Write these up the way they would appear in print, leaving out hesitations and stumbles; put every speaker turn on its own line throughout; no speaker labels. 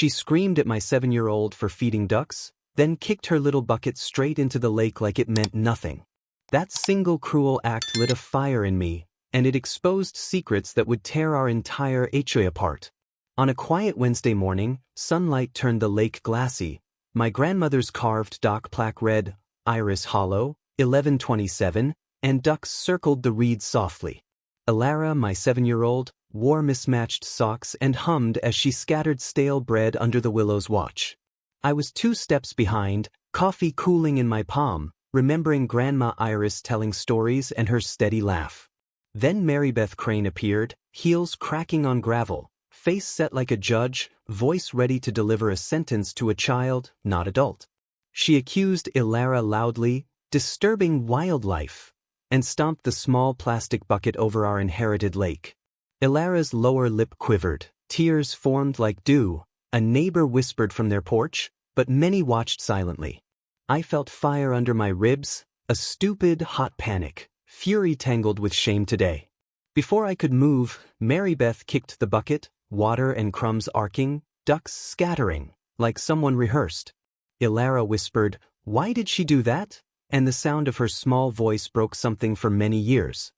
She screamed at my 7-year-old for feeding ducks, then kicked her little bucket straight into the lake like it meant nothing. That single cruel act lit a fire in me, and it exposed secrets that would tear our entire HOA apart. On a quiet Wednesday morning, sunlight turned the lake glassy. My grandmother's carved dock plaque read, "Iris Hollow, 1127, and ducks circled the reeds softly." Elara, my 7-year-old, wore mismatched socks and hummed as she scattered stale bread under the willow's watch. I was 2 steps behind, coffee cooling in my palm, remembering Grandma Iris telling stories and her steady laugh. Then Mary Beth Crane appeared, heels cracking on gravel, face set like a judge, voice ready to deliver a sentence to a child, not adult. She accused Elara loudly, "disturbing wildlife," and stomped the small plastic bucket over our inherited lake. Elara's lower lip quivered, tears formed like dew. A neighbor whispered from their porch, but many watched silently. I felt fire under my ribs, a stupid, hot panic, fury tangled with shame today. Before I could move, Mary Beth kicked the bucket, water and crumbs arcing, ducks scattering, like someone rehearsed. Elara whispered, "Why did she do that?" And the sound of her small voice broke something for many years.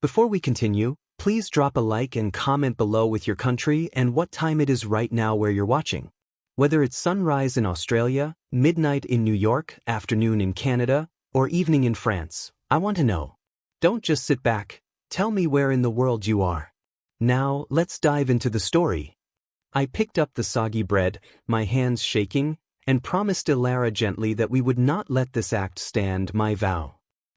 Before we continue, please drop a like and comment below with your country and what time it is right now where you're watching. Whether it's sunrise in Australia, midnight in New York, afternoon in Canada, or evening in France, I want to know. Don't just sit back, tell me where in the world you are. Now, let's dive into the story. I picked up the soggy bread, my hands shaking, and promised Elara gently that we would not let this act stand, my vow.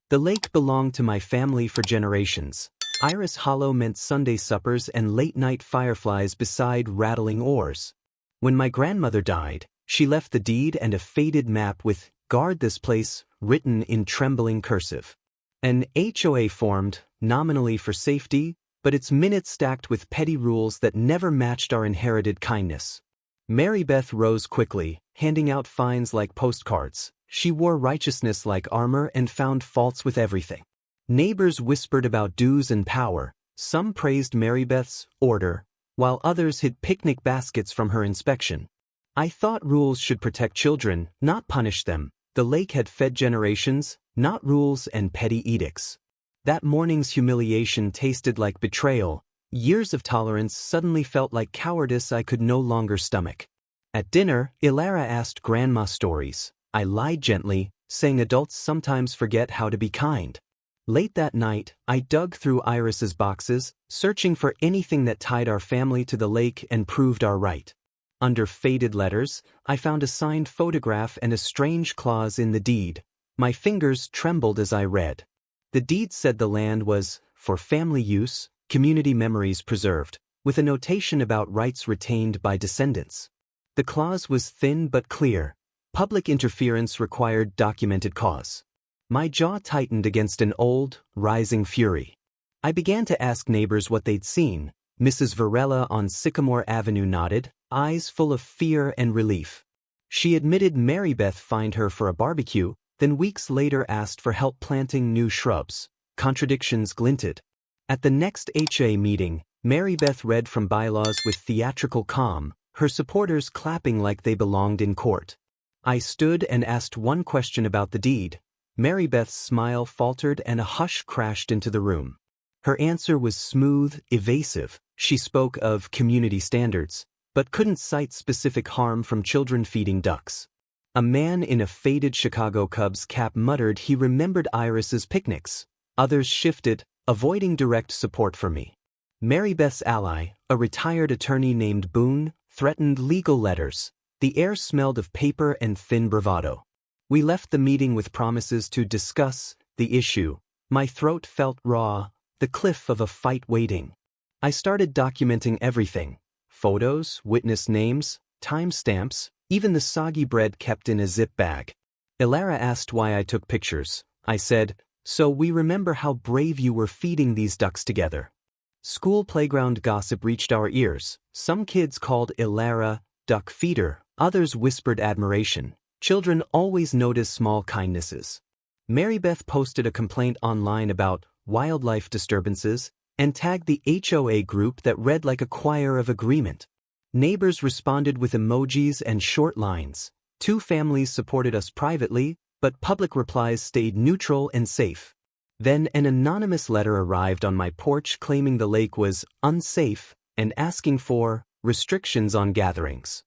The lake belonged to my family for generations. Iris Hollow meant Sunday suppers and late-night fireflies beside rattling oars. When my grandmother died, she left the deed and a faded map with "Guard this place" written in trembling cursive. An HOA formed, nominally for safety, but its minutes stacked with petty rules that never matched our inherited kindness. Mary Beth rose quickly, handing out fines like postcards. She wore righteousness like armor and found faults with everything. Neighbors whispered about dues and power. Some praised Mary Beth's order, while others hid picnic baskets from her inspection. I thought rules should protect children, not punish them. The lake had fed generations, not rules and petty edicts. That morning's humiliation tasted like betrayal. Years of tolerance suddenly felt like cowardice I could no longer stomach. At dinner, Elara asked grandma stories. I lied gently, saying adults sometimes forget how to be kind. Late that night, I dug through Iris's boxes, searching for anything that tied our family to the lake and proved our right. Under faded letters, I found a signed photograph and a strange clause in the deed. My fingers trembled as I read. The deed said the land was for family use, community memories preserved, with a notation about rights retained by descendants. The clause was thin but clear. Public interference required documented cause. My jaw tightened against an old, rising fury. I began to ask neighbors what they'd seen. Mrs. Varela on Sycamore Avenue nodded, eyes full of fear and relief. She admitted Mary Beth fined her for a barbecue, then weeks later asked for help planting new shrubs. Contradictions glinted. At the next HOA meeting, Mary Beth read from bylaws with theatrical calm, her supporters clapping like they belonged in court. I stood and asked one question about the deed. Mary Beth's smile faltered and a hush crashed into the room. Her answer was smooth, evasive. She spoke of community standards, but couldn't cite specific harm from children feeding ducks. A man in a faded Chicago Cubs cap muttered he remembered Iris's picnics. Others shifted, avoiding direct support for me. Mary Beth's ally, a retired attorney named Boone, threatened legal letters. The air smelled of paper and thin bravado. We left the meeting with promises to discuss the issue. My throat felt raw, the cliff of a fight waiting. I started documenting everything. Photos, witness names, timestamps, even the soggy bread kept in a zip bag. Elara asked why I took pictures. I said, "So we remember how brave you were feeding these ducks together." School playground gossip reached our ears. Some kids called Elara duck feeder, others whispered admiration. Children always notice small kindnesses. Mary Beth posted a complaint online about wildlife disturbances and tagged the HOA group that read like a choir of agreement. Neighbors responded with emojis and short lines. 2 families supported us privately, but public replies stayed neutral and safe. Then an anonymous letter arrived on my porch claiming the lake was unsafe and asking for restrictions on gatherings.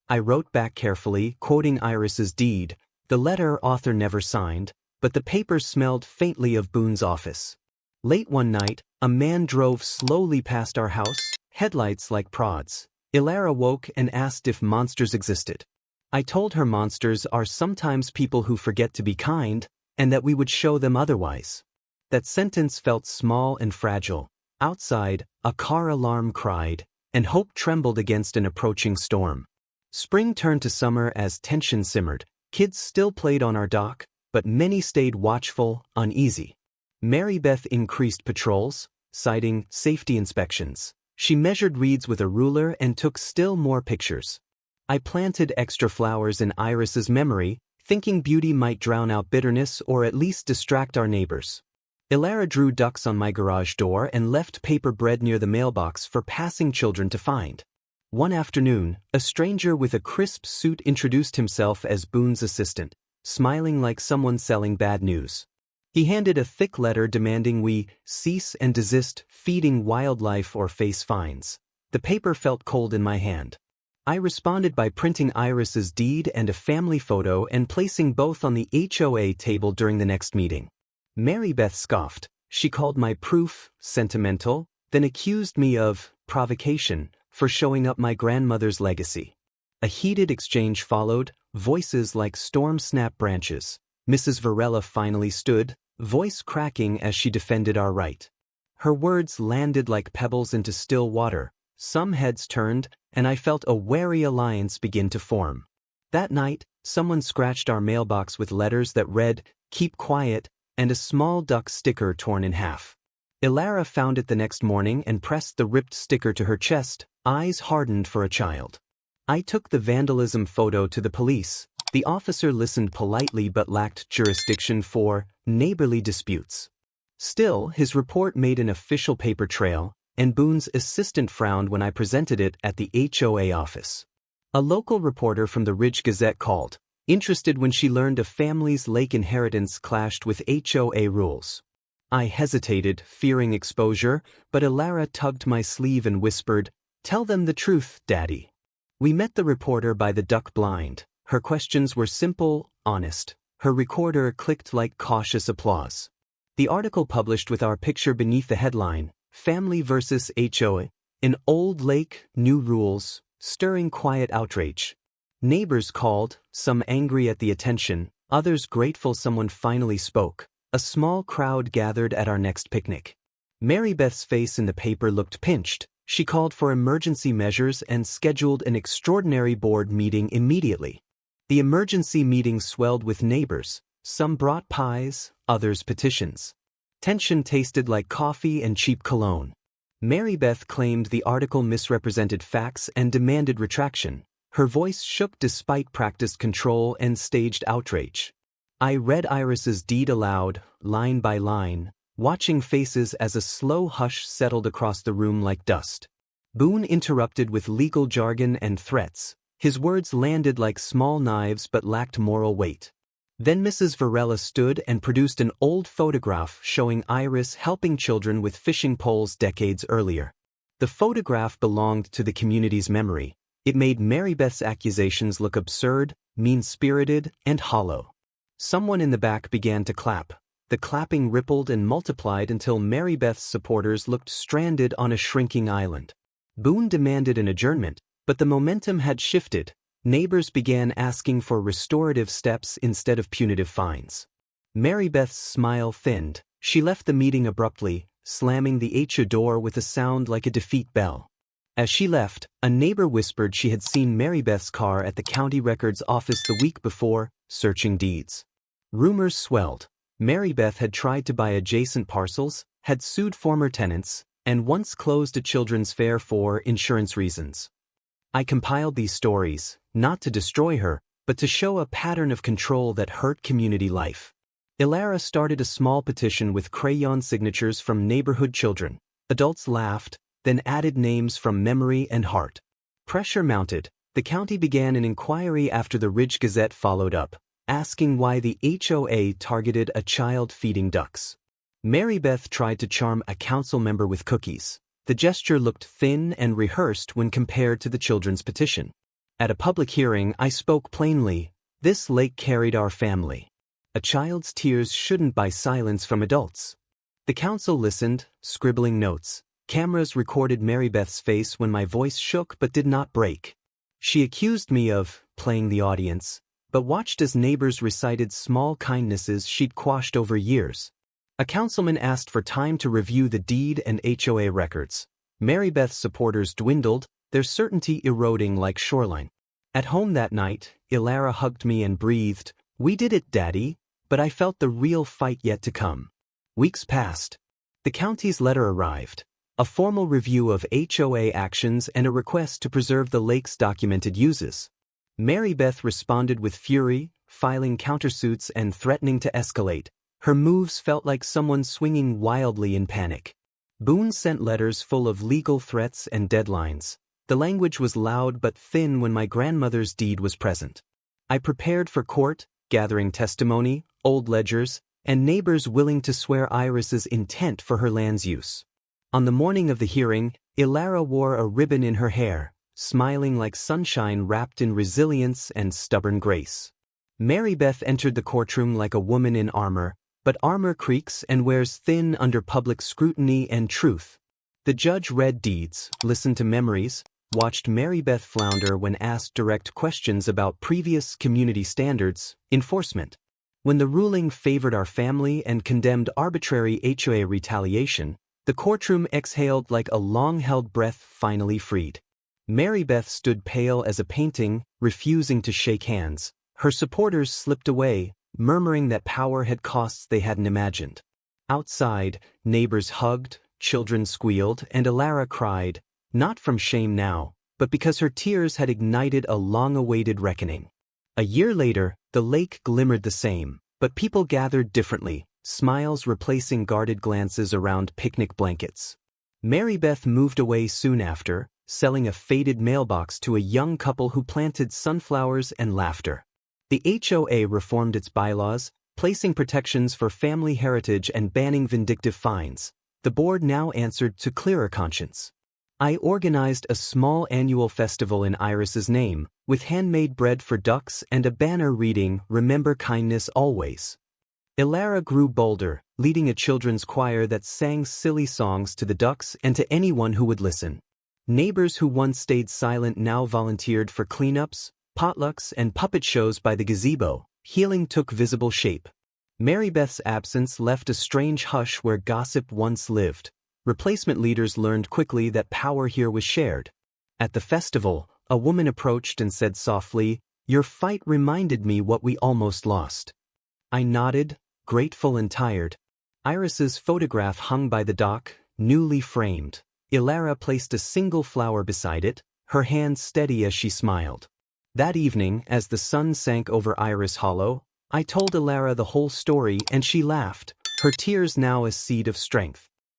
I wrote back carefully, quoting Iris's deed. The letter author never signed, but the paper smelled faintly of Boone's office. Late one night, a man drove slowly past our house, headlights like prods. Ilara woke and asked if monsters existed. I told her monsters are sometimes people who forget to be kind, and that we would show them otherwise. That sentence felt small and fragile. Outside, a car alarm cried, and hope trembled against an approaching storm. Spring turned to summer as tension simmered. Kids still played on our dock, but many stayed watchful, uneasy. Mary Beth increased patrols, citing safety inspections. She measured reeds with a ruler and took still more pictures. I planted extra flowers in Iris's memory, thinking beauty might drown out bitterness or at least distract our neighbors. Ilara drew ducks on my garage door and left paper bread near the mailbox for passing children to find. One afternoon, a stranger with a crisp suit introduced himself as Boone's assistant, smiling like someone selling bad news. He handed a thick letter demanding we cease and desist feeding wildlife or face fines. The paper felt cold in my hand. I responded by printing Iris's deed and a family photo and placing both on the HOA table during the next meeting. Mary Beth scoffed. She called my proof sentimental, then accused me of provocation for showing up my grandmother's legacy. A heated exchange followed, voices like storm-snap branches. Mrs. Varela finally stood, voice cracking as she defended our right. Her words landed like pebbles into still water. Some heads turned, and I felt a wary alliance begin to form. That night, someone scratched our mailbox with letters that read, "Keep quiet," and a small duck sticker torn in half. Ilara found it the next morning and pressed the ripped sticker to her chest, eyes hardened for a child. I took the vandalism photo to the police. The officer listened politely but lacked jurisdiction for neighborly disputes. Still, his report made an official paper trail, and Boone's assistant frowned when I presented it at the HOA office. A local reporter from the Ridge Gazette called, interested when she learned a family's lake inheritance clashed with HOA rules. I hesitated, fearing exposure, but Ilara tugged my sleeve and whispered, "Tell them the truth, Daddy." We met the reporter by the duck blind. Her questions were simple, honest. Her recorder clicked like cautious applause. The article published with our picture beneath the headline, Family vs. HOA, an old lake, new rules, stirring quiet outrage. Neighbors called, some angry at the attention, others grateful someone finally spoke. A small crowd gathered at our next picnic. Mary Beth's face in the paper looked pinched. She called for emergency measures and scheduled an extraordinary board meeting immediately. The emergency meeting swelled with neighbors. Some brought pies, others petitions. Tension tasted like coffee and cheap cologne. Mary Beth claimed the article misrepresented facts and demanded retraction. Her voice shook despite practiced control and staged outrage. I read Iris's deed aloud, line by line, watching faces as a slow hush settled across the room like dust. Boone interrupted with legal jargon and threats. His words landed like small knives but lacked moral weight. Then Mrs. Varela stood and produced an old photograph showing Iris helping children with fishing poles decades earlier. The photograph belonged to the community's memory. It made Mary Beth's accusations look absurd, mean-spirited, and hollow. Someone in the back began to clap. The clapping rippled and multiplied until Mary Beth's supporters looked stranded on a shrinking island. Boone demanded an adjournment, but the momentum had shifted. Neighbors began asking for restorative steps instead of punitive fines. Mary Beth's smile thinned. She left the meeting abruptly, slamming the HOA door with a sound like a defeat bell. As she left, a neighbor whispered she had seen Mary Beth's car at the county records office the week before, searching deeds. Rumors swelled. Mary Beth had tried to buy adjacent parcels, had sued former tenants, and once closed a children's fair for insurance reasons. I compiled these stories, not to destroy her, but to show a pattern of control that hurt community life. Ilara started a small petition with crayon signatures from neighborhood children. Adults laughed, then added names from memory and heart. Pressure mounted. The county began an inquiry after the Ridge Gazette followed up, asking why the HOA targeted a child feeding ducks. Mary Beth tried to charm a council member with cookies. The gesture looked thin and rehearsed when compared to the children's petition. At a public hearing, I spoke plainly. This lake carried our family. A child's tears shouldn't buy silence from adults. The council listened, scribbling notes. Cameras recorded Mary Beth's face when my voice shook but did not break. She accused me of playing the audience, but watched as neighbors recited small kindnesses she'd quashed over years. A councilman asked for time to review the deed and HOA records. Mary Beth's supporters dwindled, their certainty eroding like shoreline. At home that night, Ilara hugged me and breathed, "We did it, Daddy," but I felt the real fight yet to come. Weeks passed. The county's letter arrived. A formal review of HOA actions and a request to preserve the lake's documented uses. Mary Beth responded with fury, filing countersuits and threatening to escalate. Her moves felt like someone swinging wildly in panic. Boone sent letters full of legal threats and deadlines. The language was loud but thin when my grandmother's deed was present. I prepared for court, gathering testimony, old ledgers, and neighbors willing to swear Iris's intent for her land's use. On the morning of the hearing, Ilara wore a ribbon in her hair, smiling like sunshine wrapped in resilience and stubborn grace. Mary Beth entered the courtroom like a woman in armor, but armor creaks and wears thin under public scrutiny and truth. The judge read deeds, listened to memories, watched Mary Beth flounder when asked direct questions about previous community standards, enforcement. When the ruling favored our family and condemned arbitrary HOA retaliation, the courtroom exhaled like a long-held breath finally freed. Mary Beth stood pale as a painting, refusing to shake hands. Her supporters slipped away, murmuring that power had costs they hadn't imagined. Outside, neighbors hugged, children squealed, and Ilara cried, not from shame now, but because her tears had ignited a long-awaited reckoning. A year later, the lake glimmered the same, but people gathered differently, smiles replacing guarded glances around picnic blankets. Mary Beth moved away soon after, selling a faded mailbox to a young couple who planted sunflowers and laughter. The HOA reformed its bylaws, placing protections for family heritage and banning vindictive fines. The board now answered to clearer conscience. I organized a small annual festival in Iris's name, with handmade bread for ducks and a banner reading, "Remember kindness always." Ilara grew bolder, leading a children's choir that sang silly songs to the ducks and to anyone who would listen. Neighbors who once stayed silent now volunteered for cleanups, potlucks, and puppet shows by the gazebo. Healing took visible shape. Mary Beth's absence left a strange hush where gossip once lived. Replacement leaders learned quickly that power here was shared. At the festival, a woman approached and said softly, "Your fight reminded me what we almost lost." I nodded, grateful and tired. Iris's photograph hung by the dock, newly framed. Ilara placed a single flower beside it, her hand steady as she smiled. That evening, as the sun sank over Iris Hollow, I told Ilara the whole story and she laughed, her tears now a seed of strength.